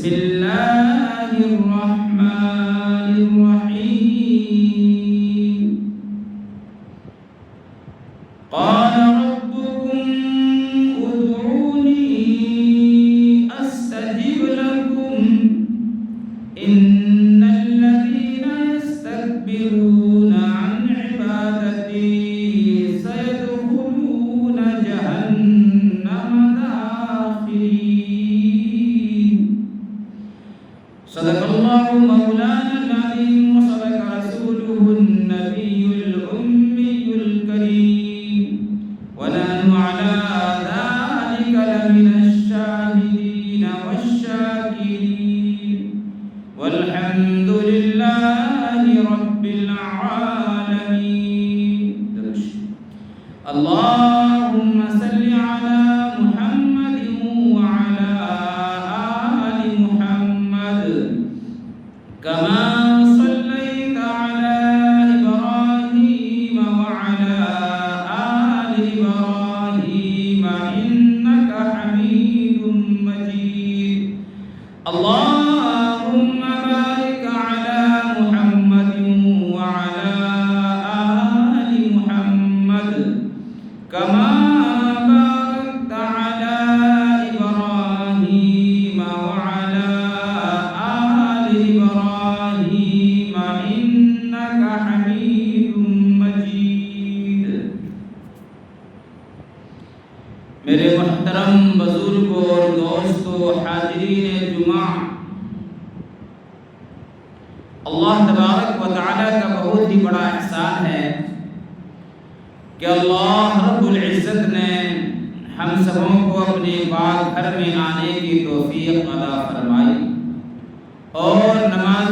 بسم اللہ الرحمن الرحیم قال ربكم ادعوني استجب لكم ان الذين يستكبرون عن عبادتي سيدخلون جهنم داخرين صدق الله مولانا العظيم وصدق رسوله النبي الأمي الكريم ونحن على ذلك لمن الشاهدين والشاكرين والحمد لله رب العالمين. اللهم صل على محمد وعلى آل محمد كما صليت على إبراهيم وعلى آل إبراهيم إنك حميد مجيد. اللهم بارك على محمد وعلى آل محمد كما باركت على إبراهيم وعلى آل إبراهيم إنك حميد مجيد. میرے محترم بزرگوں اور دوستوں حاضرین جمعہ، اللہ تبارک و تعالیٰ کا بہت ہی بڑا احسان ہے کہ اللہ رب العزت نے ہم سبوں کو اپنے پاک گھر میں آنے کی توفیق عطا فرمائی اور نماز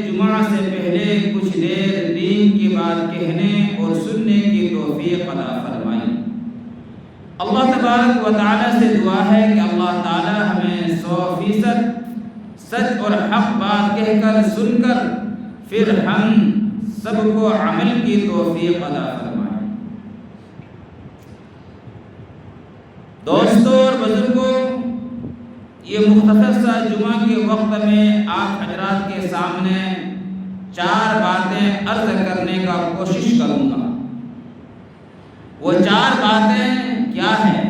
جمعہ سے پہلے کچھ دیر دین کی بات کہنے اور سننے کی توفیق عطا فرمائی. اللہ تبارک و تعالیٰ سے دعا ہے کہ اللہ تعالیٰ ہمیں 100% سچ اور حق بات کہہ کر سن کر پھر ہم سب کو عمل کی توفیق عطا فرمائے. دوستوں اور بزرگوں، یہ مختصر سا جمعہ کے وقت میں آپ حضرات کے سامنے 4 باتیں عرض کرنے کا کوشش کروں گا. وہ 4 باتیں کیا ہیں؟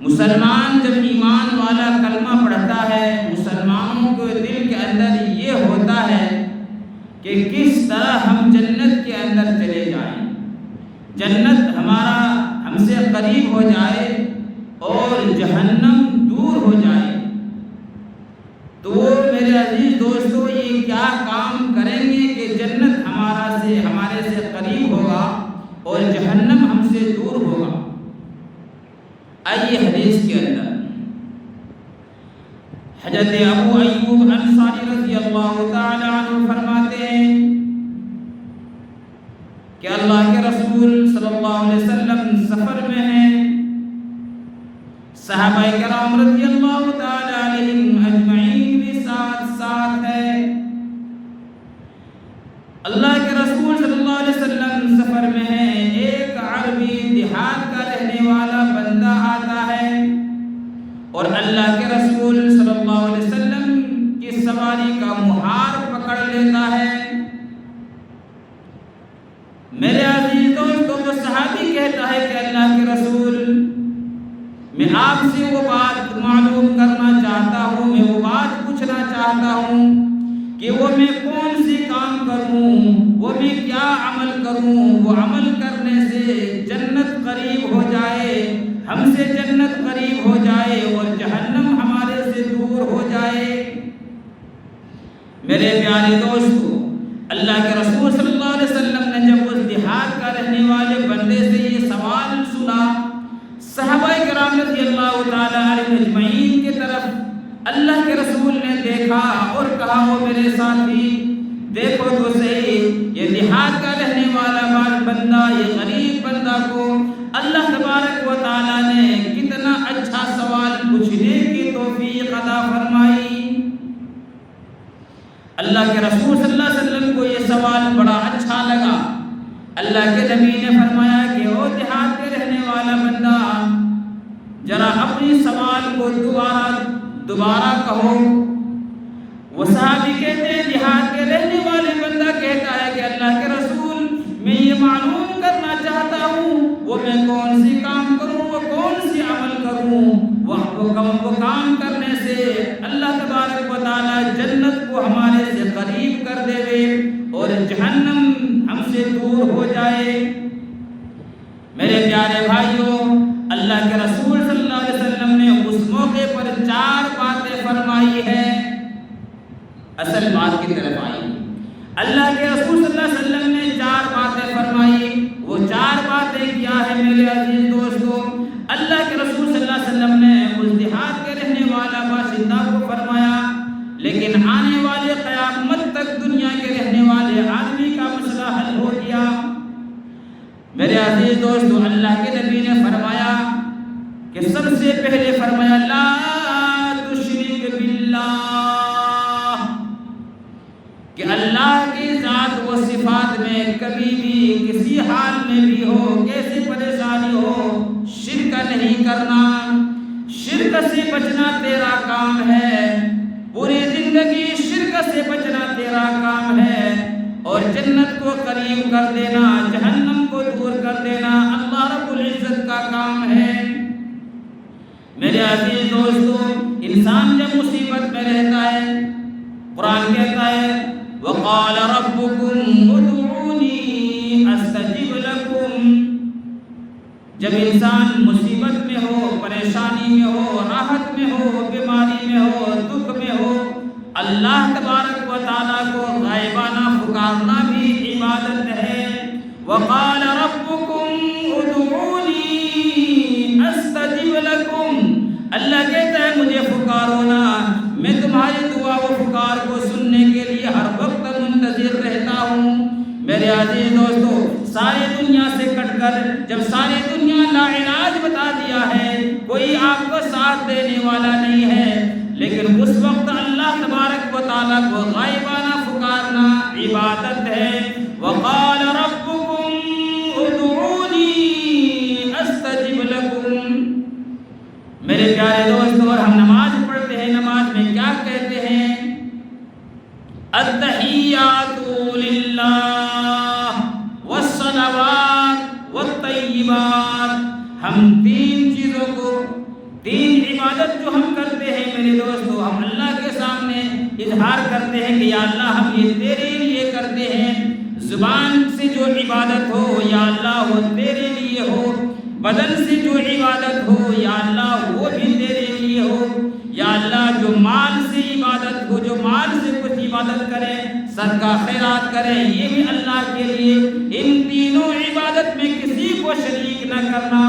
مسلمان جب ایمان والا کلمہ پڑھتا ہے، مسلمانوں کے دل کے اندر یہ ہوتا ہے کہ کس طرح ہم جنت کے اندر چلے جائیں، جنت ہمارا ہم سے قریب ہو جائے اور جہنم دور ہو جائے. تو میرے عزیز دوستو، یہ کیا کام کریں گے کہ جنت ہمارے سے قریب ہوگا اور جہنم ہم سے دور ہوگا؟ آئیے حدیث کے اندر حضرت ابو ایوب انصاری رضی اللہ تعالی عنہ فرماتے ہیں کہ اللہ کے رسول صلی اللہ علیہ وسلم سفر میں ہیں، صحابہ کرام رضی اللہ تعالی علیہم اجمعین بھی ساتھ ہے. اللہ کے رسول صلی اللہ علیہ وسلم سفر میں ہیں. ایک عربی دیہات کا رہنے والا بندہ آتا ہے اور اللہ کے رسول صلی اللہ علیہ وسلم کی سواری کا مہار پکڑ لیتا ہے. میرے عزیز دوستوں، وہ صحابی کہتا ہے کہ اللہ کے رسول، میں آپ سے وہ بات معلوم کرنا چاہتا ہوں، میں وہ بات پوچھنا چاہتا ہوں کہ وہ میں کون سی کام کروں، وہ میں کیا عمل کروں، وہ عمل کرنے سے جنت قریب ہو جائے، ہم سے جنت قریب ہو جائے اور جہنم ہمارے سے دور ہو جائے. میرے پیارے دوستو، اللہ کے رسول صلی اللہ علیہ وسلم نے جب اس دیہات کا رہنے والے بندے سے یہ سوال سنا، صحابہ کرام رضی اللہ تعالی علیہ اجمعین کی طرف اللہ کے رسول نے دیکھا اور کہا، وہ میرے ساتھی دیکھو تو صحیح، یہ دیہات کا رہنے والا بندہ، یہ غریب بندہ کو اللہ تبارک و تعالی نے کتنا اچھا سوال پوچھنے کی توفیق عطا فرمائی. اللہ کے رسول صلی اللہ علیہ وسلم کو یہ سوال بڑا اچھا لگا. اللہ کے نبی نے فرمایا کہ او دیہات کے رہنے والا بندہ، ذرا اپنی سوال کو دوبارہ دوبارہ کہو۔ وہ صحابی کہتے ہیں جہاد کے رہنے والے بندہ کہتا ہے کہ اللہ کے رسول میں یہ معلوم کرنا چاہتا ہوں وہ میں کون سی کام کروں، وہ کون سی عمل کروں، وہ کام کرنے سے اللہ تبارک و تعالی جنت کو ہمارے سے قریب کر دے اور جہنم ہم سے دور ہو جائے۔ میرے پیارے بھائیوں، اللہ کے رسول صلی اللہ علیہ وسلم نے اس موقع پر 4 باتیں فرمائی ہیں۔ اصل بات کی طرف آئی، اللہ کے رسول صلی اللہ علیہ وسلم نے 4 باتیں فرمائی۔ وہ 4 باتیں کیا ہے میرے عزیز دوستو؟ اللہ کے رسول صلی اللہ علیہ وسلم نے اس دیہات کے رہنے والا باشندہ کو فرمایا، لیکن آنے والے قیامت تک دنیا کے رہنے والے آدمی کا مسئلہ حل ہو گیا۔ میرے عزیز دوستو، اللہ کے نبی نے فرمایا کہ سب سے پہلے فرمایا لا تشرک باللہ، کہ اللہ کی ذات و صفات میں کبھی بھی کسی حال میں بھی ہو، کیسی پریشانی ہو، شرک نہیں کرنا۔ شرک سے بچنا تیرا کام ہے، پوری زندگی شرک سے بچنا تیرا کام ہے، اور جنت کو قریب کر دینا، جہنم کو دور کر دینا اللہ رب العزت کا کام ہے۔ میرے عزیز دوستو، انسان جب مصیبت میں رہتا ہے، قرآن کہتا ہے وَقَالَ رَبُّكُمْ ادْعُونِي أَسْتَجِبْ لَكُمْ۔ جب انسان مصیبت میں ہو، پریشانی میں ہو، راحت میں ہو، بیماری میں ہو، دکھ میں ہو، اللہ تبارک و تعالیٰ کو غائبانہ پکارنا بھی عبادت ہے۔ وَقَالَ رَبُّكُمْ ادْعُونِي أَسْتَجِبْ لَكُمْ۔ اللہ کہتا ہے مجھے پکارو نا، میں تمہاری دعا و پکار کو سننے کے لیے ہر وقت منتظر رہتا ہوں۔ میرے عزیز دوستو، ساری دنیا سے کٹ کر جب ساری دنیا لا علاج بتا دیا ہے، کوئی آپ کو ساتھ دینے والا نہیں ہے، لیکن اس وقت اللہ تبارک و تعالیٰ کو غائبانہ پکارنا عبادت ہے۔ وَقَالَ رَبُّكُمْ ادْعُونِي أَسْتَجِبْ لَكُمْ۔ میرے پیارے دوستو، اور ہم نماز پڑھتے ہیں، نماز میں کیا کہتے ہیں؟ التحیات للہ والصلوات والطیبات۔ ہم 3 چیزوں کو، 3 عبادت جو ہم کرتے ہیں میرے دوستو، ہم اللہ کے سامنے اظہار کرتے ہیں کہ یا اللہ ہم یہ تیرے لیے کرتے ہیں۔ زبان سے جو عبادت ہو یا اللہ وہ تیرے لیے ہو، بدن سے جو عبادت ہو یا اللہ وہ بھی تیرے لیے ہو، یا اللہ جو مال سے عبادت ہو، جو مال سے کچھ عبادت کرے، صدقہ خیرات کرے، یہ بھی اللہ کے لیے۔ ان تینوں عبادت میں کسی کو شریک نہ کرنا۔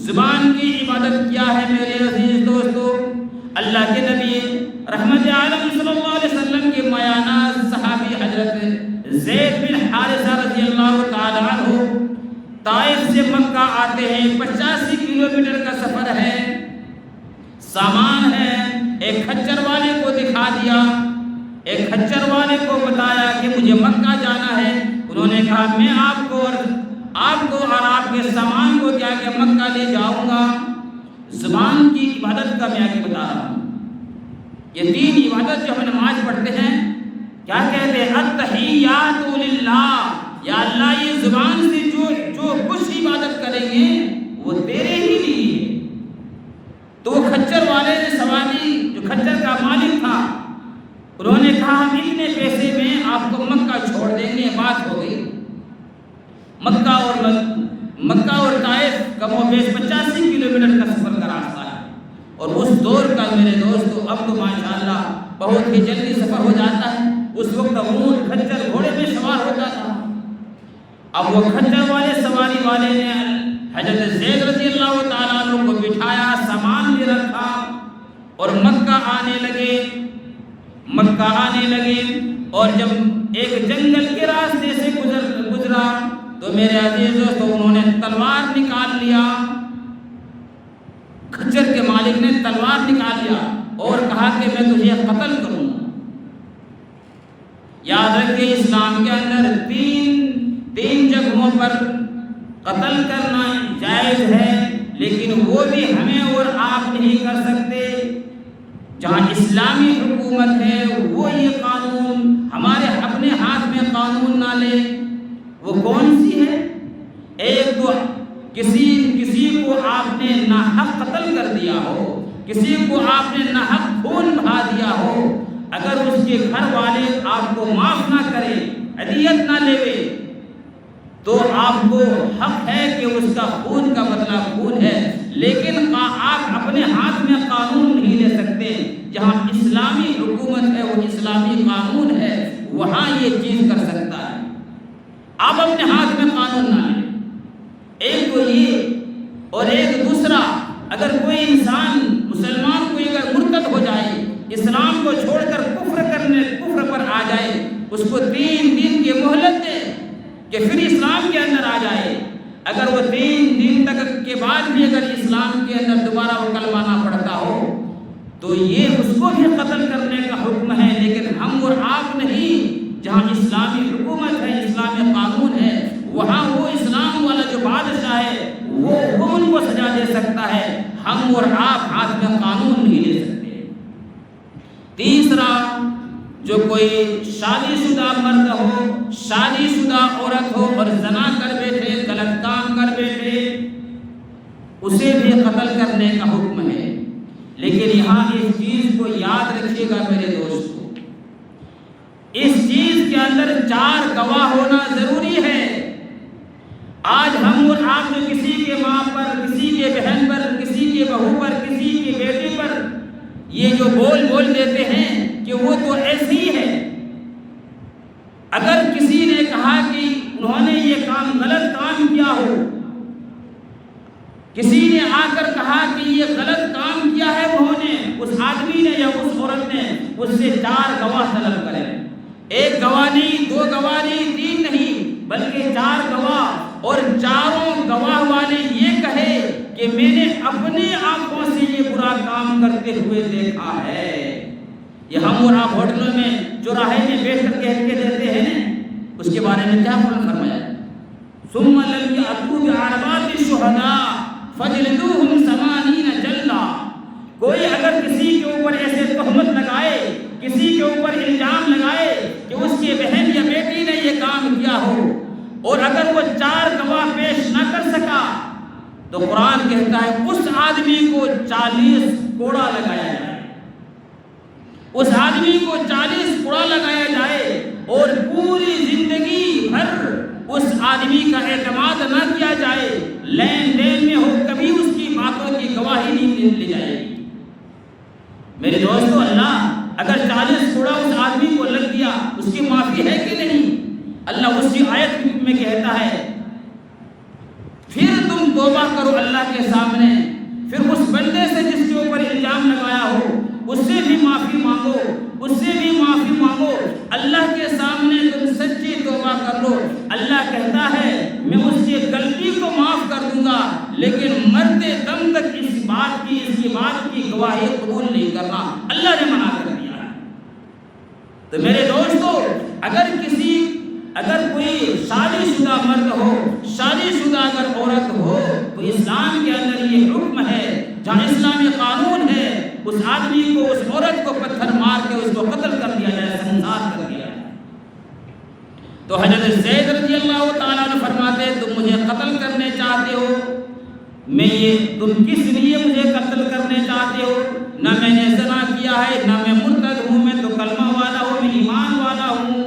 زبان کی عبادت کیا ہے میرے عزیز دوستو؟ اللہ کے نبی رحمت عالم صلی اللہ علیہ وسلم کے میانہ صحابی حضرت زید بن حارثہ رضی اللہ تعالی عنہ طائف سے مکہ آتے ہیں، 85 کلومیٹر کا سفر ہے، سامان ہے، ایک کھچر والے کو دکھا دیا، ایک کھچر والے کو بتایا کہ مجھے مکہ جانا ہے۔ انہوں نے کہا میں آپ کو اور آپ کے سامان کو کیا کہ مکہ لے جاؤں گا۔ زبان کی عبادت کا میں آگے بتا رہا ہوں۔ یہ 3 عبادت جو ہم نماز پڑھتے ہیں، کیا کہتے ہیں؟ التحیات للہ، یا اللہ یہ زبان سے جو کچھ عبادت کریں گے وہ تیرے ہی لیے۔ تو وہ کھچر والے نے سواری، جو کھچر کا مالک تھا، انہوں نے کہا ہم اتنے پیسے میں آپ کو مکہ چھوڑ دیں گے۔ بات ہو گئی۔ مکہ اور طائف کم و بیش 85 کلومیٹر کا سفر کا راستہ ہے، اور اس دور کا میرے دوستو اب تو ماشاءاللہ بہت ہی جلدی سفر ہو جاتا ہے۔ اس وقت اونٹ کھچر گھوڑے میں سوار ہوتا تھا۔ اب وہ کھچر والے سواری والے نے حضرت زید رضی اللہ تعالیٰ عنہ کو بٹھایا، سامان بھی رکھا اور مکہ آنے لگے۔ اور جب ایک جنگل کے راستے سے گزرا تو میرے عزیز دوستو انہوں نے تلوار نکال لیا، کھچر کے مالک نے تلوار نکال لیا اور کہا کہ میں تجھے قتل کروں گا۔ یاد رکھیں اسلام کے اندر تین جگہوں پر قتل کرنا جائز ہے، لیکن وہ بھی ہمیں اور آپ نہیں کر سکتے۔ جہاں اسلامی حکومت ہے وہ یہ قانون ہمارے اپنے ہاتھ میں قانون نہ لے، وہ کون سی ہے؟ ایک تو کسی کو آپ نے ناحق قتل کر دیا ہو، کسی کو آپ نے ناحق خون بہا دیا ہو، اگر اس کے گھر والے آپ کو معاف نہ کرے، عدیت نہ لے، تو آپ کو حق ہے کہ اس کا خون کا بدلہ خون ہے، لیکن آپ اپنے ہاتھ میں قانون نہیں لے سکتے۔ جہاں اسلامی حکومت ہے، وہ اسلامی قانون ہے، وہاں یہ چیز کر سکتا ہے۔ آپ اپنے ہاتھ میں قانون نہ لیں، ایک تو یہ، اور ایک دوسرا، اگر کوئی انسان مسلمان کوئی اگر مرتد ہو جائے، اسلام کو چھوڑ کر کفر پر آ جائے، اس کو 3 دن کی مہلت دے کہ پھر اسلام کے اندر آ جائے۔ اگر وہ 3 دن تک کے بعد بھی اگر اسلام کے اندر دوبارہ وہ کلمہ نہ پڑھتا ہو تو یہ اس کو بھی قتل کرنے کا حکم ہے، لیکن ہم اور آپ نہیں۔ جہاں اسلامی حکومت ہے، اسلامی قانون ہے، وہاں وہ اسلام والا جو بادشاہ ہے وہ ان کو سزا دے سکتا ہے، ہم اور آپ ہاتھ میں قانون نہیں لے سکتے۔ تیسرا، جو کوئی شادی شدہ مرد ہو، شادی شدہ عورت ہو اور زنا کر بیٹھے، غلط کام کر بیٹھے، اسے بھی قتل کرنے کا حکم ہے۔ لیکن یہاں اس چیز کو یاد رکھیے گا میرے دوستو، اس چیز کے اندر 4 گواہ ہونا ضروری ہے۔ آج ہم اور آپ جو کسی کے ماں پر، کسی کے بہن پر، کسی کے بہو پر، کسی کی بیٹی پر یہ جو بول دیتے ہیں کہ وہ تو ایسی ہے، اگر کسی نے کہا کہ انہوں نے یہ کام غلط کام کیا ہو، کسی نے آ کر کہا کہ یہ غلط کام کیا ہے انہوں نے، اس آدمی نے یا اس عورت نے، اس سے 4 گواہ طلب کریں۔ 1 گواہ نہیں، 2 گواہ نہیں، 3 نہیں، بلکہ 4 گواہ، اور چاروں گواہ والے یہ کہے کہ میں نے اپنی آنکھوں سے یہ برا کام کرتے ہوئے دیکھا ہے۔ یہ ہم اور آپ ہوٹلوں میں چوراہے میں بیٹھ کر کہہ کے دیتے ہیں نا، اس کے بارے میں کیا فرمایا؟ ثم لم يأتوا بأربعة شهداء فجلدوهم 80 جلدہ۔ کوئی اگر کسی کے اوپر ایسے تہمت لگائے، کسی کے اوپر الزام لگائے کہ اس کی بہن یا بیٹی نے یہ کام کیا ہو، اور اگر وہ 4 گواہ پیش نہ کر سکا تو قرآن کہتا ہے اس آدمی کو 40 کوڑا لگایا جائے، اس آدمی کو 40 کوڑا لگایا جائے، اور پوری زندگی بھر اس آدمی کا اعتماد نہ کیا جائے، لین دین میں ہو کبھی اس کی باتوں کی گواہی نہیں لی جائے گی۔ میرے دوستو، اللہ اگر 40 کوڑا اس آدمی کو لگ دیا، اس کی معافی ہے کہ نہیں؟ اللہ اسی آیت میں کہتا ہے پھر تم توبہ کرو اللہ کے سامنے، پھر اس بندے سے جس کے اوپر الزام لگایا ہو اس سے بھی معافی مانگو، اس سے بھی معافی مانگو، اللہ کے سامنے تم سچی توبہ کر لو۔ اللہ کہتا ہے میں اس کی غلطی کو معاف کر دوں گا، لیکن مرتے دم تک اس کی بات کی گواہی قبول نہیں کرنا، اللہ نے منع کر دیا ہے۔ تو میرے دوستو، اگر کوئی شادی شدہ مرد ہو، شادی شدہ اگر عورت ہو، تو اسلام کے اندر یہ حکم ہے، جہاں اسلامی قانون ہے، اس آدمی کو، اس عورت کو پتھر مار کے اس کو قتل کر دیا جائے، سنسار کر دیا جائے۔ تو حضرت زید رضی اللہ تعالیٰ عنہ فرماتے تم مجھے قتل کرنے چاہتے ہو، تم کس لیے مجھے قتل کرنے چاہتے ہو؟ نہ میں نے زنا کیا ہے، نہ میں مرتد ہوں، میں تو کلمہ والا ہوں، میں ایمان والا ہوں،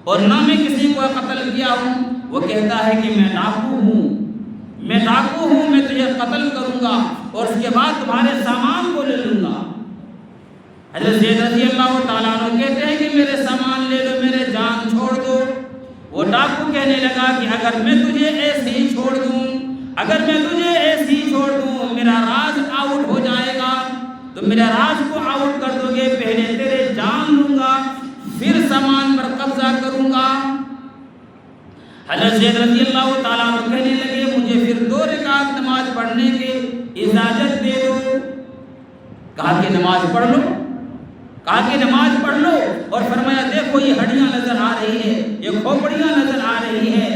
اور نہ میں کسی کو قتل کیا ہوں۔ وہ کہتا ہے کہ میں ڈاکو ہوں، میں تجھے قتل کروں گا اور اس کے بعد تمہارے سامان کو لے لوں گا۔ حضرت زید رضی اللہ تعالیٰ عنہ کہتے ہیں کہ میرے سامان لے لو، میرے جان چھوڑ دو۔ وہ ڈاکو کہنے لگا کہ اگر میں تجھے ایسے ہی چھوڑ دوں، میرا راز آؤٹ ہو جائے گا، تو میرا راز کو آؤٹ کر دو گے، پہلے تیرے جان لوں گا، پھر سامان پر قبضہ کروں گا۔ حضرت زید رضی اللہ تعالیٰ عنہ کہنے لگے مجھے پھر 2 رکعت نماز پڑھنے کی اجازت دے دو۔ کہا کہ نماز پڑھ لو، اور فرمایا دیکھو یہ ہڈیاں نظر آ رہی ہے، یہ کھوپڑیاں نظر آ رہی ہے،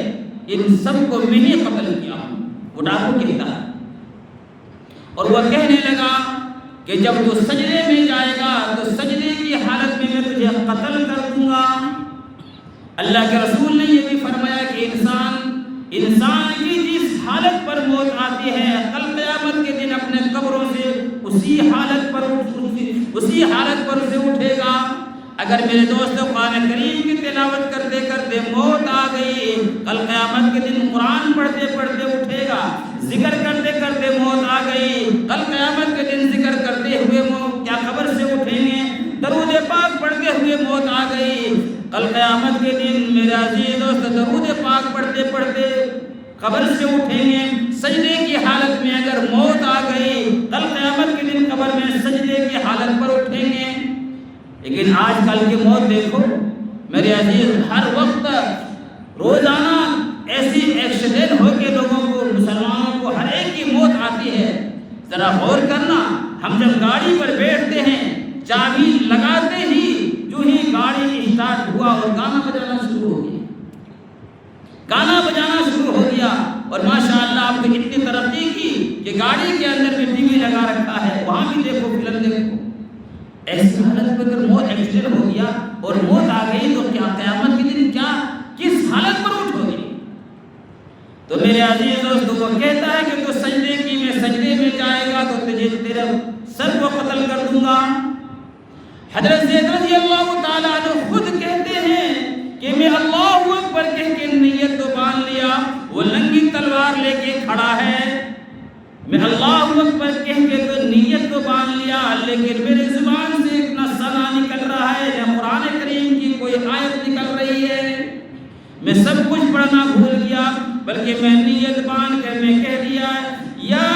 ان سب کو میں نے قتل کیا ہوں۔ وہ ڈاکو کہتا ہے، اور وہ کہنے لگا کہ جب تو سجدے میں جائے گا تو سجدے کی حالت میں تجھے قتل کر دوں گا۔ اللہ کے رسول نے یہ بھی فرمایا کہ انسان کی جس حالت پر موت آتی ہے کل قیامت کے دن اپنے قبروں سے اسی حالت پر اسے اٹھے گا۔ اگر میرے دوستو قرآن کریم کی تلاوت کرتے کرتے موت آ گئی، کل قیامت کے دن قرآن پڑھتے پڑھتے اٹھے گا، ذکر کرتے کرتے موت آ گئی، کل قیامت کے دن ذکر کرتے ہوئے کیا قبر سے اٹھیں گے، درود پاک پڑھتے ہوئے موت آ گئی، کل قیامت کے دن میرے عزیز دوست درود پاک پڑھتے پڑھتے قبر سے اٹھیں گے۔ سجدے کی حالت میں اگر موت آ گئی، کل قیامت کے دن قبر میں سجدے کی حالت پر اٹھیں گے۔ لیکن آج کل کی موت دیکھو میرے عزیز، ہر وقت روزانہ ایسی ایکسیڈنٹ ہو کے لوگوں کو، مسلمانوں کو ہر ایک کی موت آتی ہے۔ ذرا غور کرنا، ہم جب گاڑی پر بیٹھتے ہیں چابی لگاتے ہی جو ہی گاڑی اسٹارٹ ہوا اور گانا بجانا شروع ہو گیا اور ماشاءاللہ آپ نے اتنی ترقی کی کہ گاڑی کے اندر بھی ٹی وی لگا رکھا ہے، وہاں بھی دیکھو فلم دیکھو۔ ایسی حالت میں اگر موت ایکسیڈنٹ ہو گیا اور موت آ گئی تو کیا قیامت کے دن کس حالت پر اٹھو گی؟ تو میرے عزیز دوستوں کو کہتا ہے کہ تو سجدے میں جائے گا تو تجھے تیرے سر کو قتل کر دوں گا۔ حضرت زید رضی اللہ تعالیٰ عنہ خود کہتے ہیں کہ میں اللہ اکبر کہہ کے نیت تو باندھ لیا، وہ ننگی تلوار لے کے کھڑا ہے، میں اللہ اکبر کہہ کے تو نیت تو باندھ لیا، لیکن میرے زبان سے ایک نہ ثنا نکل رہا ہے نہ قرآن کریم کی کوئی آیت نکل رہی ہے، میں سب کچھ پڑھنا بھول گیا، بلکہ میں نیت باندھ کر میں کہہ دیا یا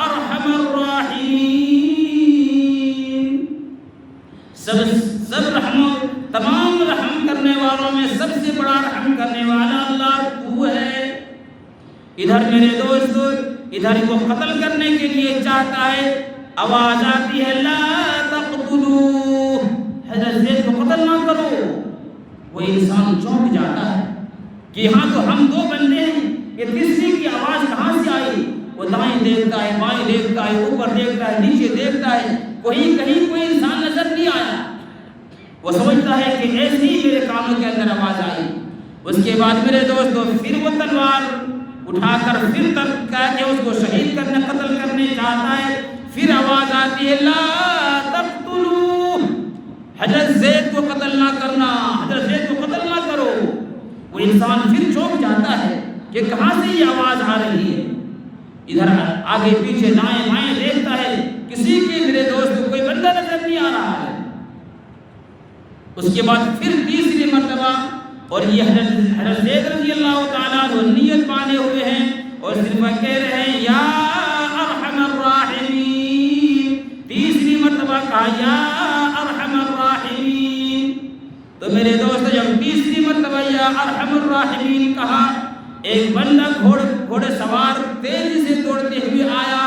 ارحم الراحمین، سب تمام رحم کرنے والوں میں سب سے بڑا رحم کرنے والا اللہ تو ہے۔ ادھر میرے دوست ادھر کو قتل کرنے کے لیے چاہتا ہے، آواز آتی ہے لا تقتلوہ، حضرت زید کو قتل نہ کرو۔ وہ انسان چونک جاتا ہے کہ یہاں تو ہم دو بندے ہیں، یہ تیسری کی آواز کہاں سے آئی؟ وہ دائیں دیکھتا ہے، بائیں دیکھتا ہے، اوپر دیکھتا ہے، نیچے دیکھتا ہے، کہیں کوئی انسان نظر نہیں آیا۔ وہ سمجھتا ہے کہ ایسی ہی میرے کانوں کے اندر آواز آئی۔ اس کے بعد میرے دوستو پھر وہ تلوار اٹھا کر پھر تک کہہ کے اس کو شہید کرنے قتل کرنے چاہتا ہے، پھر آواز آتی ہے لا تقتلوہ، حضرت زید کو قتل نہ کرنا، حضرت زید کو قتل نہ کرو۔ وہ انسان پھر چونک جاتا ہے کہ کہاں سے یہ آواز آ رہی ہے، ادھر آگے پیچھے دائیں بائیں دیکھتا ہے، کسی کے میرے دوست کو کوئی بندہ نظر نہیں آ رہا ہے۔ اس کے بعد پھر تیسری مرتبہ، اور یہ حضرت زید رضی اللہ تعالیٰ عنہ نیت باندھے ہوئے ہیں اور صرف کہہ رہے ہیں یا ارحم الراحمین، تیسری مرتبہ کہا یا ارحم الراحمین۔ تو میرے دوست جب تیسری مرتبہ یا ارحم الراحمین کہا، ایک بندہ گھوڑے سوار تیزی سے دوڑتے ہوئے آیا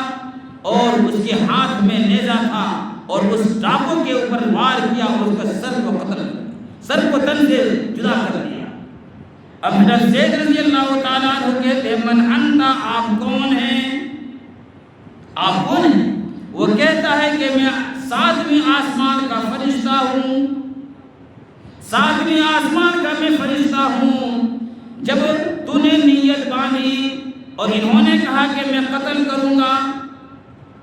اور اس کے ہاتھ میں نیزہ تھا اور اس ڈاکو کے اوپر وار کیا اور اس کا سر کو تن سے جدا کر دیا۔ اب حضرت زید رضی اللہ تعالیٰ عنہ کہتے ہیں من انتا، آپ کون ہیں؟ آپ کون ہیں؟ وہ کہتا ہے کہ میں 7ویں آسمان کا فرشتہ ہوں، 7ویں آسمان کا میں فرشتہ ہوں۔ جب تو نے نیت باندھی اور انہوں نے کہا کہ میں قتل کروں گا،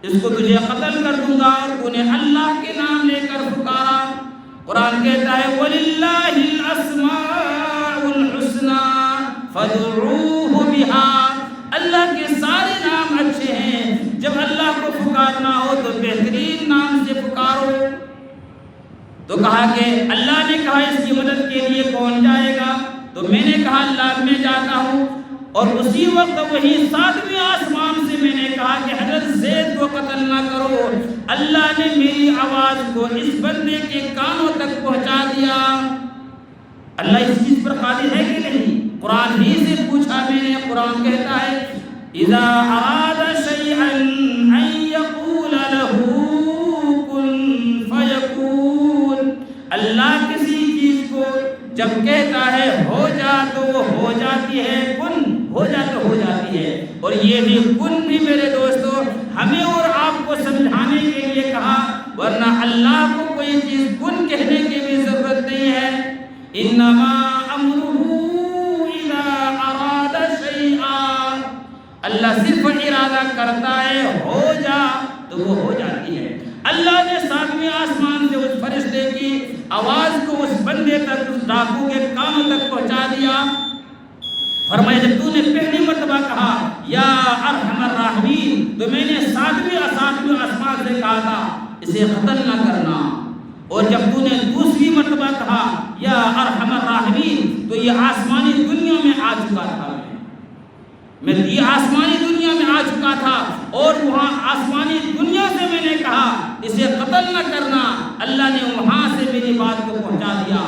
اس کو تجھے قتل کر دوں گا، اور تو نے اللہ کے نام لے کر پکارا، قرآن کہتا ہے وَلِلَّهِ الْأَسْمَاءُ الْحُسْنَى فَادْعُوهُ بِهَا، اللہ کے سارے نام اچھے ہیں، جب اللہ کو پکارنا ہو تو بہترین نام سے پکارو۔ تو کہا کہ اللہ نے کہا اس کی مدد کے لیے کون جائے گا؟ تو میں نے کہا اللہ میں جاتا ہوں، اور اسی وقت وہی 7ویں آسمان سے میں نے کہا کہ حضرت زید کو قتل نہ کرو۔ اللہ نے میری آواز کو اس بندے کے کانوں تک پہنچا دیا۔ اللہ اس چیز پر قادر ہے کہ نہیں؟ قرآن ہی سے پوچھا میں نے، قرآن کہتا ہے اذا اراد شيئا ان يقول له كن فيكون، اللہ کسی چیز کو جب کہتا ہے ہو جا تو وہ ہو جاتی ہے، کن ہو جا تو ہو جاتی ہے۔ اور یہ بھی کن بھی میرے دوستو ہمیں اور آپ کو سمجھ ورنہ اللہ کو کوئی چیز کن کہنے کی بھی ضرورت نہیں ہے. انما امرہ اذا اراد شیئا، اللہ صرف ارادہ کرتا ہے ہو جا تو وہ ہو جاتی ہے. اللہ نے ساتویں آسمان سے اس فرشتے کی آواز کو اس بندے تک، اس ڈاکو کے کانوں تک پہنچا دیا. فرمایا جب تو نے پہلی مرتبہ کہا یا ارحم الراحمین تو میں نے ساتویں آسمان سے کہا تھا اسے قتل نہ کرنا، اور جب تو نے دوسری مرتبہ کہا یا ارحم الراحمین تو یہ آسمانی دنیا میں آ چکا تھا. یہ آسمانی دنیا میں آ چکا تھا اور وہاں آسمانی دنیا سے میں نے کہا اسے قتل نہ کرنا. اللہ نے وہاں سے میری بات کو پہنچا دیا،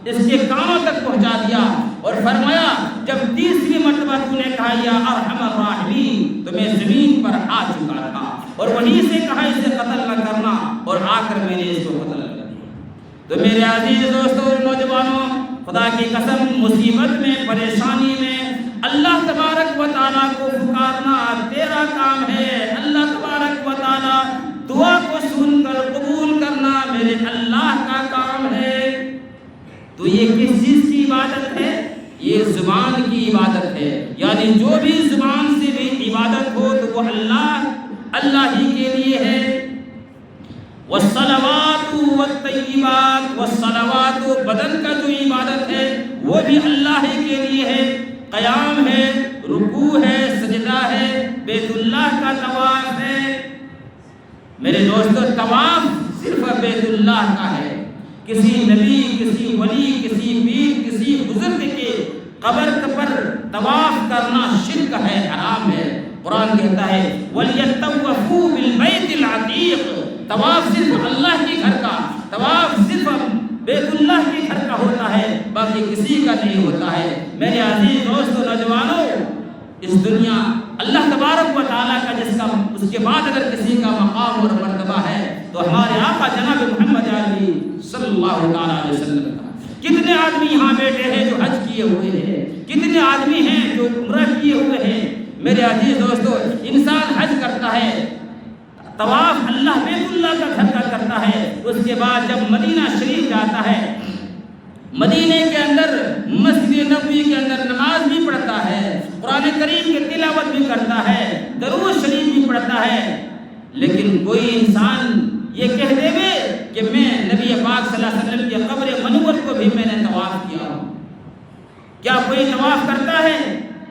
اس کے کانوں تک پہنچا دیا. اور فرمایا جب تیسری مرتبہ تو نے کہا یا ارحم الراحمین تو میں زمین پر آ چکا تھا اور وہیں سے کہا اسے قتل نہ کرنا، اور آ کر میں نے اس کو قتل کر دیا. تو میرے عزیز دوستوں اور نوجوانوں، خدا کی قسم مصیبت میں، پریشانی میں اللہ تبارک و تعالیٰ کو پکارنا تیرا کام ہے. اللہ تبارک و تعالیٰ دعا کو سن کر قبول کرنا میرے اللہ کا کام ہے. تو یہ کس چیز کی عبادت ہے؟ یہ زبان کی عبادت ہے. یعنی جو بھی زبان سے بھی عبادت ہو تو وہ اللہ ہی کے لیے ہے. والصلوات والطیبات، والصلوات بدن کا جو عبادت ہے وہ بھی اللہ ہی کے لیے ہے. قیام ہے، رکوع ہے، سجدہ ہے، بیت اللہ کا طواف ہے. میرے دوستو طواف صرف بیت اللہ کا ہے. کسی نبی، کسی ولی، کسی پیر، کسی بزرگ کے قبر پر طواف کرنا شرک ہے، حرام ہے. قرآن کہتا ہے وَلْيَطَّوَّفُوا بِالْبَيْتِ الْعَتِيقِ، طواف صرف اللہ کے گھر کا، طواف صرف بیت اللہ کے گھر کا ہوتا ہے، باقی کسی کا نہیں ہوتا ہے. میرے عزیز دوستو نوجوانوں، اس دنیا اللہ تبارک و تعالیٰ کا جس کا اس کے بعد اگر کسی کا مقام اور مرتبہ ہے تو ہمارے آقا جناب محمد علی صلی اللہ تعالیٰ علیہ وسلم کا. کتنے آدمی یہاں بیٹھے ہیں جو حج کیے ہوئے ہیں، کتنے آدمی ہیں جو عمرہ کیے ہوئے ہیں. میرے عزیز دوستو انسان حج کرتا ہے، طواف اللہ بیت اللہ کا گھر کا کرتا ہے، اس کے بعد جب مدینہ شریف جاتا ہے، مدینے کے اندر مسجد نبوی کے اندر نماز بھی پڑھتا ہے، قرآن کریم کی تلاوت بھی کرتا ہے، درود شریف بھی پڑھتا ہے. لیکن کوئی انسان یہ کہہ دے گے کہ میں نبی پاک صلی اللہ علیہ وسلم کی قبر منور کو بھی میں نے طواف کیا ہوں. کیا کوئی طواف کرتا ہے؟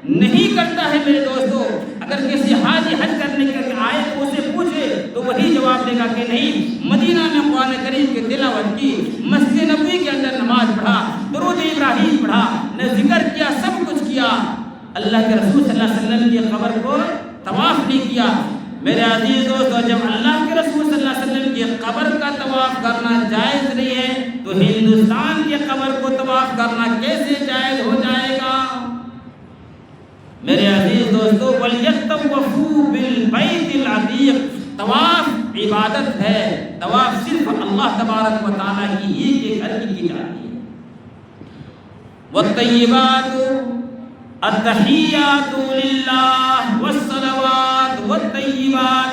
نہیں کرتا ہے. میرے دوستو اگر کسی حاجی حج کرنے کے آئے تو اسے پوچھے تو وہی جواب دے گا کہ نہیں، مدینہ میں قرآن کریم کی تلاوت کی، مسجد نبوی کے اندر نماز پڑھا، درود ابراہیم پڑھا، نے ذکر کیا، سب کچھ کیا. اللہ کے رسول صلی اللہ علیہ وسلم کی قبر کو طواف نہیں کیا. میرے عزیز دوستو جب اللہ کے رسول صلی اللہ علیہ وسلم کی قبر کا طواف کرنا جائز نہیں ہے تو ہندوستان کی قبر کو طواف کرنا کیسے جائز ہو جائے گا؟ میرے عزیز دوستو وَلْيَطَّوَّفُوا بِالْبَيْتِ الْعَتِيقِ، طواف عبادت ہے. طواف صرف اللہ تبارک و تعالیٰ کی ہی کے گھر کی جاتی ہے. وَالطَّيِّبَاتُ التحیات للہ والصلوات والطیبات،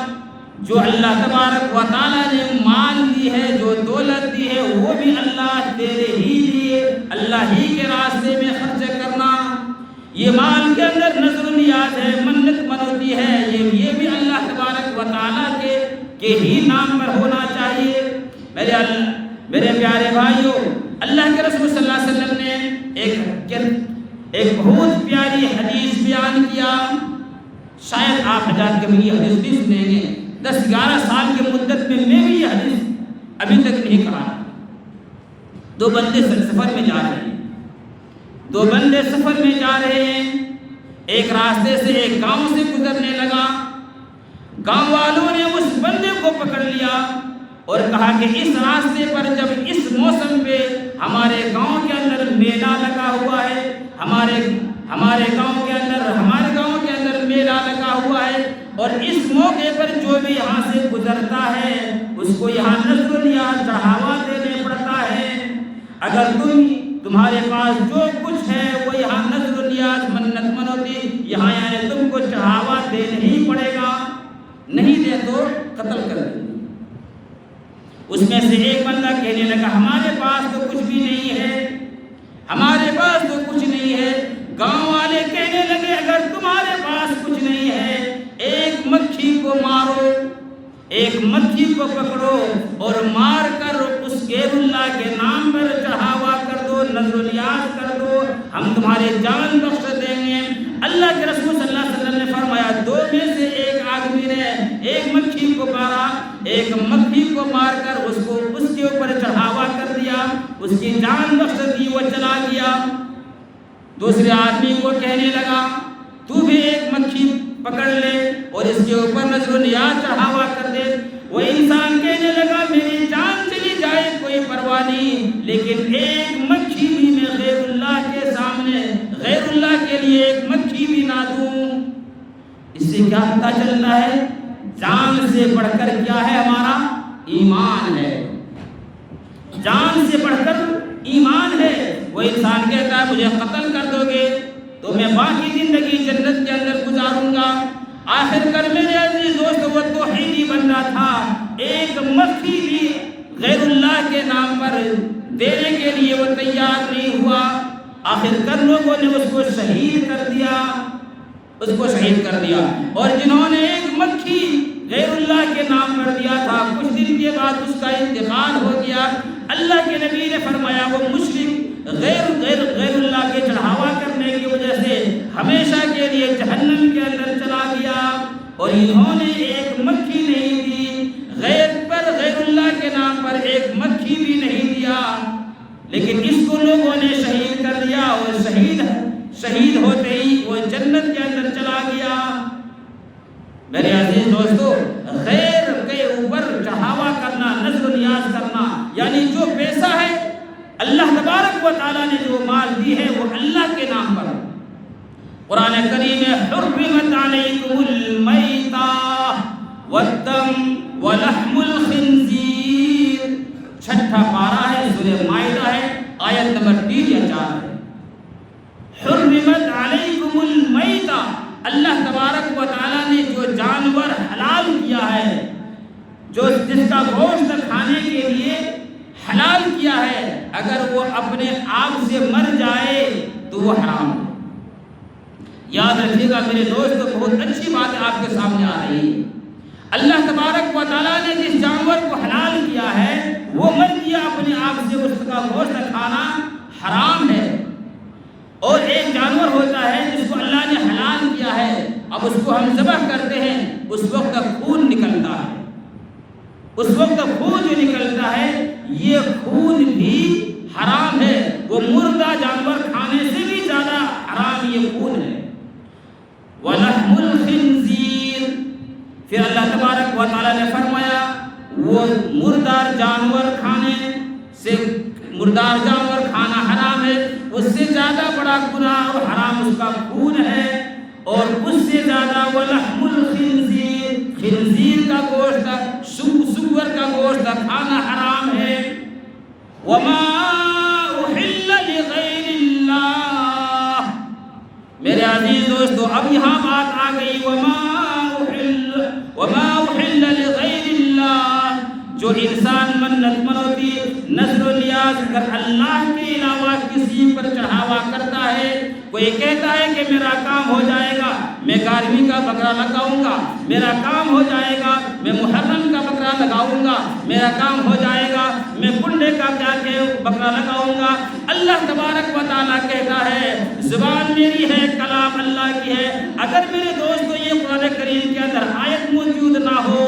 جو اللہ تبارک و تعالیٰ نے مال دی ہے، جو دولت دی ہے، وہ بھی اللہ تیرے ہی لیے، اللہ ہی کے راستے میں خرچ کرنا. یہ مال کے اندر نظر و نیاز ہے، منت منوتی ہے، یہ بھی اللہ تبارک و تعالیٰ کے ہی نام پر ہونا چاہیے. میرے پیارے بھائیوں، اللہ کے رسول صلی اللہ علیہ وسلم نے ایک بہت پیاری حدیث بیان کیا. شاید آپ حضرات کبھی یہ حدیث بھی سنیں گے. 10-11 سال کی مدت میں بھی یہ حدیث ابھی تک نہیں کہا. دو بندے سفر میں جا رہے ہیں. ایک راستے سے ایک گاؤں سے گزرنے لگا. گاؤں والوں نے اس بندے کو پکڑ لیا اور کہا کہ اس راستے پر جب اس موسم پہ ہمارے گاؤں کے اندر میلہ لگا ہوا ہے، ہمارے گاؤں کے اندر میلہ لگا ہوا ہے، اور اس موقع پر جو بھی یہاں سے گزرتا ہے اس کو یہاں نذر و نیاز چڑھاوا دینے پڑتا ہے. اگر تمہارے پاس جو کچھ ہے وہ یہاں نذر و نیاز منت منوتی یہاں یعنی تم کو چڑھاوا دینا ہی پڑے گا، نہیں دے تو قتل کر دیں. اس میں سے ایک بندہ کہنے لگا ہمارے پاس تو کچھ بھی نہیں ہے، ہمارے پاس تو کچھ نہیں ہے۔ گاؤں والے کہنے لگے اگر تمہارے پاس کچھ نہیں ہے ایک مکھی کو مارو، ایک مکھی کو پکڑو اور مار کر اس غیر اللہ کے نام پر چڑھاوا کر دو، نذر و نیاز کر دو، ہم تمہاری جان بخش دیں گے۔ اللہ کے رسول صلی اللہ علیہ وسلم نے فرمایا دو میں سے ایک آدمی نے ایک مکھی کو مارا، ایک مکھی کو مار کر اس کو اس کے اوپر چڑھاوا کر دیا، اس کی جان بخش دی، وہ چلا گیا۔ دوسرے آدمی کو کہنے لگا تو بھی ایک مکھی پکڑ لے اور اس کے اوپر نذر و نیاز چڑھاوا کر دے۔ وہ انسان کہنے لگا میری جان چلی جائے کوئی پرواہ نہیں، لیکن ایک مکھی بھی میں غیر اللہ کے سامنے، غیر اللہ کے لیے ایک مکھی بھی نہ دوں۔ اس سے کیا پتہ چلتا ہے؟ جان سے بڑھ کر کیا ہے؟ ہمارا ایمان ہے، جان سے بڑھ کر ایمان ہے۔ وہ انسان کہتا ہے مجھے قتل کر دو گے تو میں باقی زندگی جنت کے اندر گزاروں گا۔ آخر کر میرے عزیز دوست وہ توحیدی بندہ تھا، ایک مکھی بھی غیر اللہ کے نام پر دینے کے لیے وہ تیار نہیں ہوا۔ آخر کر لوگوں نے اس کو شہید کر دیا، اس کو شہید کر دیا۔ اور جنہوں نے ایک مکھی غیر اللہ کے نام پر دیا تھا کچھ دن کے بعد اس کا انتقال ہو گیا۔ اللہ کے نبی نے فرمایا وہ مشرک غیر اللہ کے چڑھاوا کرنے کی وجہ سے ہمیشہ کے لیے جہنم کے اندر چلا گیا۔ اور انہوں نے ایک مکھی نہیں دی، غیر اللہ کے نام پر ایک مکھی بھی نہیں دیا، لیکن اس کو لوگوں نے شہید کر دیا اور شہید ہوتے ہی وہ جنت کے اندر چلا گیا۔ میرے عزیز دوستو، غیر کے اوپر چڑھاوا کرنا، نذر و نیاز کرنا، یعنی جو پیسہ ہے اللہ تبارک و تعالیٰ نے جو مال دی ہے وہ اللہ کے نام پر۔ قرآن کریم میں حرمت علیکم المیتہ والدم ولحم الخنزیر، چھٹا پارہ ہے، سورہ مائدہ ہے، آیت نمبر 3 یا 4 ہے۔ حرمت علیکم المیتہ، اللہ تبارک و تعالیٰ نے جو جانور حلال کیا ہے، جو جس کا گوشت کھانے کے لیے حلال کیا ہے، اگر وہ اپنے آپ سے مر جائے تو وہ حرام ہے۔ یاد رکھیے گا میرے دوستو، بہت اچھی بات آپ کے سامنے آ رہی ہے۔ اللہ تبارک و تعالیٰ نے جس جانور کو حلال کیا ہے وہ مر گیا اپنے آپ سے، اس کا گوشت کھانا حرام ہے۔ اور ایک جانور ہوتا ہے جس کو اللہ نے حلال کیا ہے، اب اس کو ہم ذبح کرتے ہیں، اس وقت خون نکلتا ہے، اس وقت خون جو نکلتا ہے یہ خون بھی حرام ہے، وہ مردہ جانور کھانے سے بھی زیادہ حرام یہ خون ہے۔ وَلَحْمُ الْخِنْزِيرِ، پھر اللہ تبارک و تعالیٰ نے فرمایا وہ مردار جانور کھانا حرام ہے، اس سے زیادہ بڑا گناہ اور حرام اس کا خون ہے، اور اس سے زیادہ وَلَحْمُ الْخِنْزِيرِ، خنزیر کا گوشت، سور کا گوشت کھانا حرام ہے۔ وَمَا أُحِلَّ لِغَيْرِ اللَّهِ، میرے عزیز دوستو اب یہاں بات آ گئی وَمَا أُحِلَّ لِغَيْرِ اللَّهِ، جو انسان منت منوتی نذر و نیاز کر اللہ کے علاوہ کسی پر چڑھاوا کرتا ہے، کوئی کہتا ہے کہ میرا کام ہو جائے گا میں گارمی کا بکرا لگاؤں گا، میرا کام ہو جائے گا میں محرم کا بکرا لگاؤں گا، میرا کام ہو جائے گا میں کنڈے کا کیا کہ بکرا لگاؤں گا۔ اللہ تبارک و تعالیٰ کہتا ہے زبان میری ہے، کلام اللہ کی ہے۔ اگر میرے دوستو یہ قرآن کریم کے اندر آیت موجود نہ ہو،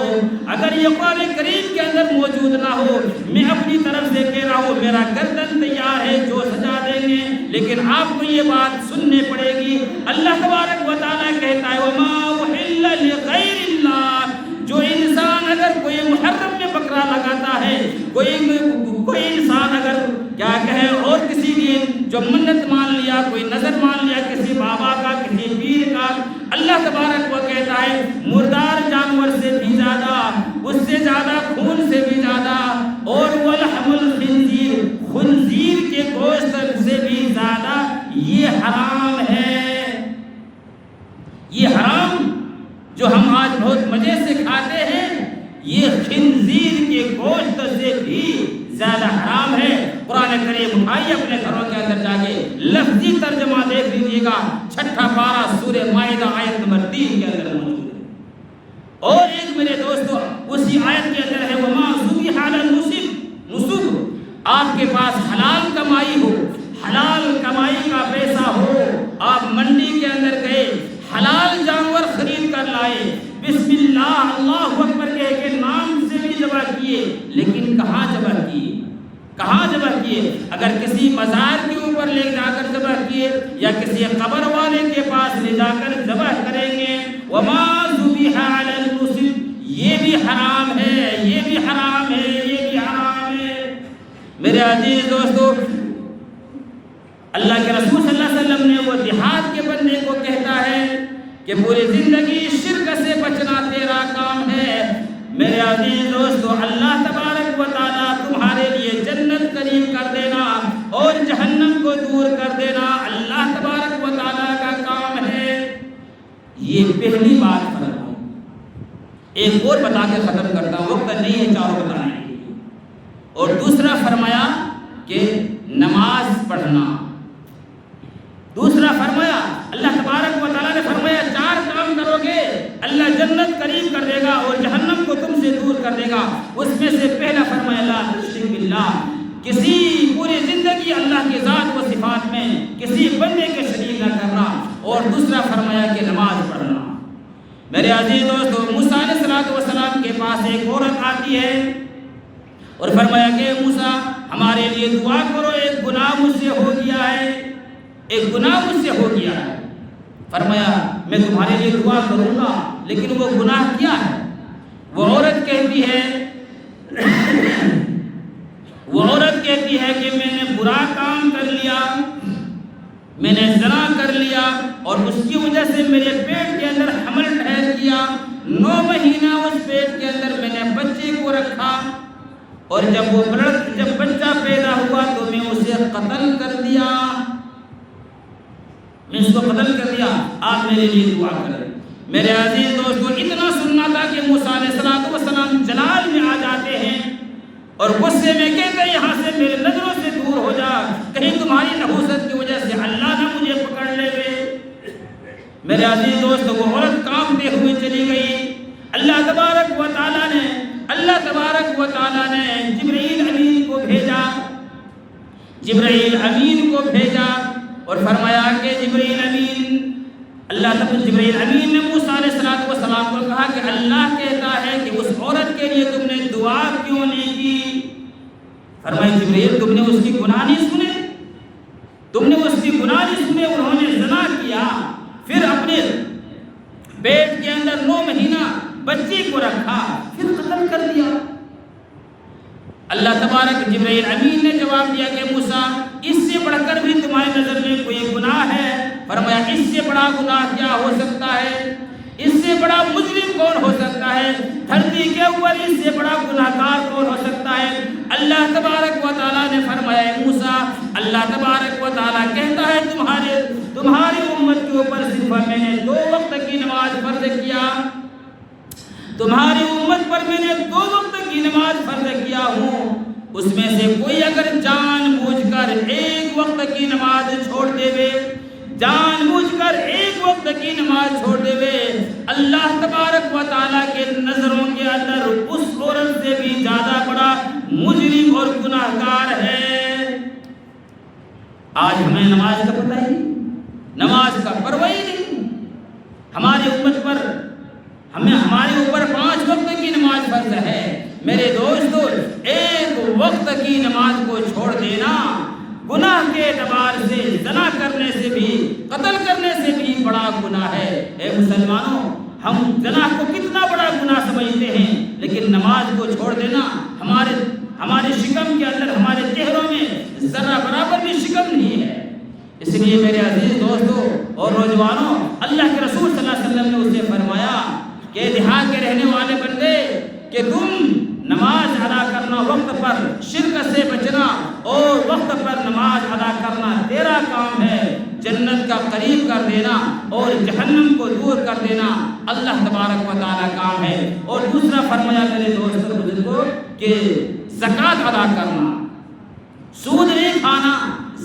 اگر یہ قرآن کریم کے اندر موجود نہ ہو، میں اپنی طرف سے کہہ رہا ہوں میرا گردن تیار ہے جو سجا دیں گے، لیکن آپ کو یہ بات سننے پڑے گی۔ اللہ تبارک و تعالیٰ کہتا ہے وَمَا أُحِلَّ لِغَيْرِ اللَّهِ، جو انسان اگر کوئی محرم میں بکرا لگاتا ہے، کوئی انسان اگر کیا کہے اور کسی دن جو منت مان لیا، کوئی نظر مان لیا کسی بابا کا، کسی پیر کا، اللہ تبارک و کہتا ہے مردار جانور سے بھی زیادہ، اس سے زیادہ خون سے بھی زیادہ، اور وَلَحْمُ الْخِنْزِيرِ، خنزیر کے گوشت سے بھی زیادہ یہ حرام ہے۔ یہ حرام جو ہم آج بہت مزے سے کھاتے ہیں، یہ خنزیر کے گوشت سے بھی زیادہ حرام ہے۔ قرآن کریم اٹھائیے اپنے گھروں کے اندر جا کے لفظی ترجمہ دیکھ لیجیے گا، 6 پارہ سورہ مائدہ آیت نمبر 3 کے اندر موجود ہے۔ اور ایک میرے دوستو اسی آیت کے اندر ہے وما ذبح علی النصب، آپ کے پاس حلال کمائی ہو، حلال کمائی کا پیسہ ہو، آپ منڈی کے اندر گئے، حلال جانور خرید کر لائے، بسم اللہ اللہ اکبر کہہ کے نام سے بھی ذبح کیے، لیکن کہاں ذبح کیے؟ کہاں ذبح کیے؟ اگر کسی مزار کے اوپر لے جا کر ذبح کیے یا کسی قبر والے کے پاس لے جا کر ذبح کریں گے، وما ذبح علی النصب، یہ بھی حرام ہے، یہ بھی حرام ہے، یہ بھی حرام ہے۔ میرے عزیز دوستو، اللہ کے رسول صلی اللہ علیہ وسلم نے وہ دیہات کے بندے کو کہتا ہے کہ پوری زندگی شرک سے بچنا تیرا کام ہے۔ میرے عزیز دوستو، اللہ تبارک و تعالیٰ تمہارے لیے جنت قریب کر دینا اور جہنم کو دور کر دینا اللہ تبارک و تعالیٰ کا کام ہے۔ یہ پہلی بات فرمایا۔ ایک اور بتا کے ختم کرتا ہوں، وقت نہیں ہے چاروں بتانے کے لیے۔ اور دوسرا فرمایا کہ نماز پڑھنا، دوسرا فرمایا اللہ تبارک و تعالیٰ نے فرمایا 4 کام کرو گے اللہ جنت قریب کر دے گا اور جہنم کو تم سے دور کر دے گا۔ اس میں سے پہلا فرمایا لا تشرک باللہ، کسی پوری زندگی اللہ کی ذات و صفات میں کسی بندے کے شریک نہ کرنا، اور دوسرا فرمایا کہ نماز پڑھنا۔ میرے عزیز دوستو، موسیٰ علیہ السلام کے پاس ایک عورت آتی ہے اور فرمایا کہ موسیٰ ہمارے لیے دعا کرو، ایک گناہ مجھ سے ہو گیا ہے، ایک گناہ مجھ سے ہو گیا ہے۔ فرمایا میں تمہارے لیے دعا کروں گا، لیکن وہ گناہ کیا ہے؟ وہ عورت کہتی ہے کہ میں نے برا کام کر لیا، میں نے زنا کر لیا، اور اس کی وجہ سے میرے پیٹ کے اندر حمل ٹھہر گیا، 9 مہینہ اس پیٹ کے اندر میں نے بچے کو رکھا، اور جب بچہ پیدا ہوا تو میں اسے قتل کر دیا، میں اس کو قتل کر دیا، آپ میرے لیے دعا کریں۔ میرے عزیز دوستو، اتنا سننا تھا کہ موسیٰ علیہ السلام جلال میں آ جاتے ہیں اور غصے میں کہتے ہیں یہاں سے میرے نظروں سے دور ہو جا، کہیں تمہاری نحوست کی وجہ سے اللہ نہ مجھے پکڑ لے گئے۔ میرے عزیز دوستو، وہ عورت کانپتے ہوئے چلی گئی۔ اللہ تبارک و تعالیٰ نے جبرائیل امین کو بھیجا اور فرمایا کہ جبرائیل امین نے موسیٰ علیہ السلام کو کہا کہ اللہ کہتا ہے کہ اس عورت کے لیے تم نے دعا کیوں نہیں کی؟ فرمایا جبرائیل تم نے اس کی گناہ نہیں سنے، انہوں نے زنا کیا، پھر اپنے پیٹ کے اندر 9 مہینہ بچے کو رکھا، پھر قتل کر دیا۔ اللہ تبارک جبرائیل امین نے جواب دیا کہ موسیٰ اس سے بڑھ کر بھی تمہاری نظر میں کوئی گناہ ہے؟ فرمایا اس سے بڑا گناہ کیا ہو سکتا ہے؟ اس سے بڑا مجرم کون ہو سکتا ہے؟ دھرتی کے اوپر اس سے بڑا گناہگار کون ہو سکتا ہے؟ اللہ تبارک و تعالیٰ نے فرمایا موسیٰ، اللہ تبارک و تعالیٰ کہتا ہے تمہاری امت کے اوپر صرف میں نے 2 وقت کی نماز فرض کیا، تمہاری امت پر میں نے 2 وقت کی نماز فرض کیا ہوں، اس میں سے کوئی اگر جان بوجھ کر 1 وقت کی نماز چھوڑ دے وے، جان بوجھ کر 1 وقت کی نماز چھوڑ دے وے، اللہ تبارک و تعالیٰ کے نظروں کے اندر اس عورت سے بھی زیادہ بڑا مجرم اور گناہگار ہے۔ آج ہمیں نماز کا پتہ ہی، نماز کا پرواہ ہی نہیں، ہماری امت پر ہمارے اوپر 5 وقت کی نماز فرض ہے۔ میرے دوستو، 1 وقت کی نماز کو چھوڑ دینا گناہ کے اعتبار سے زنا کرنے سے بھی، قتل کرنے سے بھی بڑا گناہ ہے۔ اے مسلمانوں، ہم زنا کو کتنا بڑا گناہ سمجھتے ہیں، لیکن نماز کو چھوڑ دینا ہمارے شکم کے اندر، ہمارے چہروں میں ذرہ برابر بھی شکم نہیں ہے۔ اس لیے میرے عزیز دوستو اور نوجوانوں، اللہ کے رسول صلی اللہ علیہ وسلم نے اسے فرمایا کہ دیہات کے رہنے والے بندے کہ تم نماز ادا کرنا، وقت پر شرک سے بچنا اور وقت پر نماز ادا کرنا تیرا کام ہے، جنت کا قریب کر دینا اور جہنم کو دور کر دینا اللہ تبارک و تعالیٰ کام ہے۔ اور دوسرا فرمایا میرے دوستوں بزرگوں کہ زکوٰۃ ادا کرنا، سود نہیں کھانا۔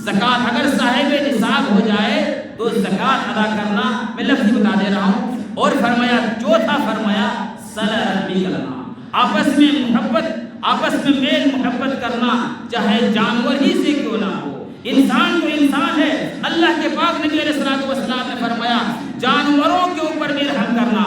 زکوٰۃ اگر صاحب نصاب ہو جائے تو زکوٰۃ ادا کرنا، میں لفظ بتا دے رہا ہوں۔ اور فرمایا چوتھا فرمایا صلہ رحمی کرنا، آپس میں محبت، آپس میں میل محبت کرنا، چاہے جانور ہی سے کیوں نہ ہو، انسان تو انسان ہے۔ اللہ کے پاک نبی علیہ الصلوۃ والسلام نے فرمایا جانوروں کے اوپر بھی رحم کرنا۔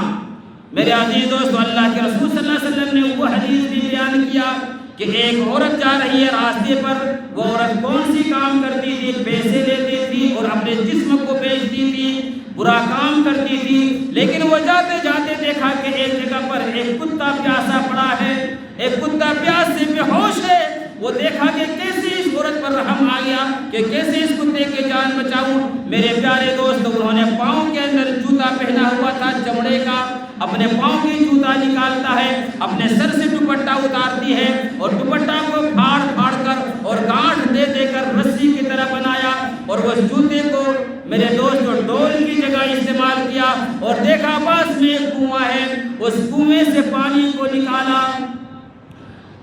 میرے عزیز دوستو، اللہ کے رسول صلی اللہ علیہ وسلم نے وہ حدیث بھی بیان کیا کہ ایک عورت جا رہی ہے راستے پر، وہ عورت کون سی کام کرتی تھی؟ پیسے لیتی تھی اور اپنے جسم کو بیچتی تھی، برا کام کرتی تھی، لیکن وہ جاتے جاتے دیکھا کہ ایک جگہ پر ایک کتا پیاسا پڑا ہے، ایک کتا پیاس سے بے ہوش ہے۔ وہ دیکھا کہ کیسے اس عورت پر رحم آ گیا کہ کیسے اس کتے کی جان بچاؤں۔ میرے پیارے دوست، انہوں نے پاؤں کے اندر جوتا پہنا ہوا تھا چمڑے کا، اپنے پاؤں کی جوتا نکالتا ہے، اپنے سر سے دوپٹہ اتارتی ہے اور دوپٹہ کو پھاڑ پھاڑ کر اور گانٹھ دے دے کر رسی کی طرح بنایا اور اس جوتے کو میرے دوست ڈول کی جگہ استعمال کیا اور دیکھا پاس میں ایک کنواں ہے، اس کنویں سے پانی کو نکالا،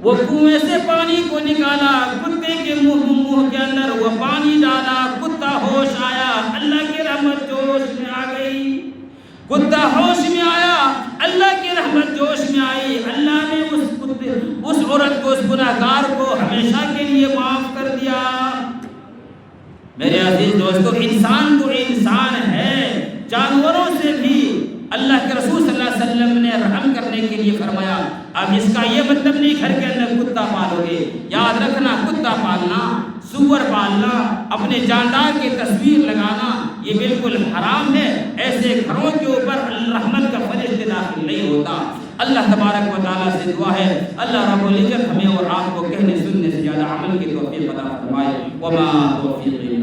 وہ کنویں سے پانی کو نکالا، کتے کے منہ کے اندر وہ پانی ڈالا، کتا ہوش آیا، اللہ کی رحمت جوش میں آ گئی، کتا ہوش میں آیا، اللہ کی رحمت جوش میں آئی، اللہ نے اس عورت کو، اس گناہگار کو ہمیشہ کے لیے معاف کر دیا۔ میرے عزیز دوستو، انسان تو انسان ہے، جانوروں سے بھی اللہ کے رسول صلی اللہ علیہ وسلم نے رحم کرنے کے لیے فرمایا۔ اب اس کا یہ مطلب نہیں گھر کے اندر کتا پالو گے، یاد رکھنا کتا پالنا، سور پالنا، اپنے جاندار کی تصویر لگانا یہ بالکل حرام ہے۔ ایسے گھروں کے اوپر رحمت کا فرشتہ داخل نہیں ہوتا۔ اللہ تبارک و تعالیٰ سے دعا ہے اللہ رب العزت ہمیں اور آپ کو کہنے سننے سے زیادہ عمل کی توفیق عطا فرمائے۔ وما توفیقی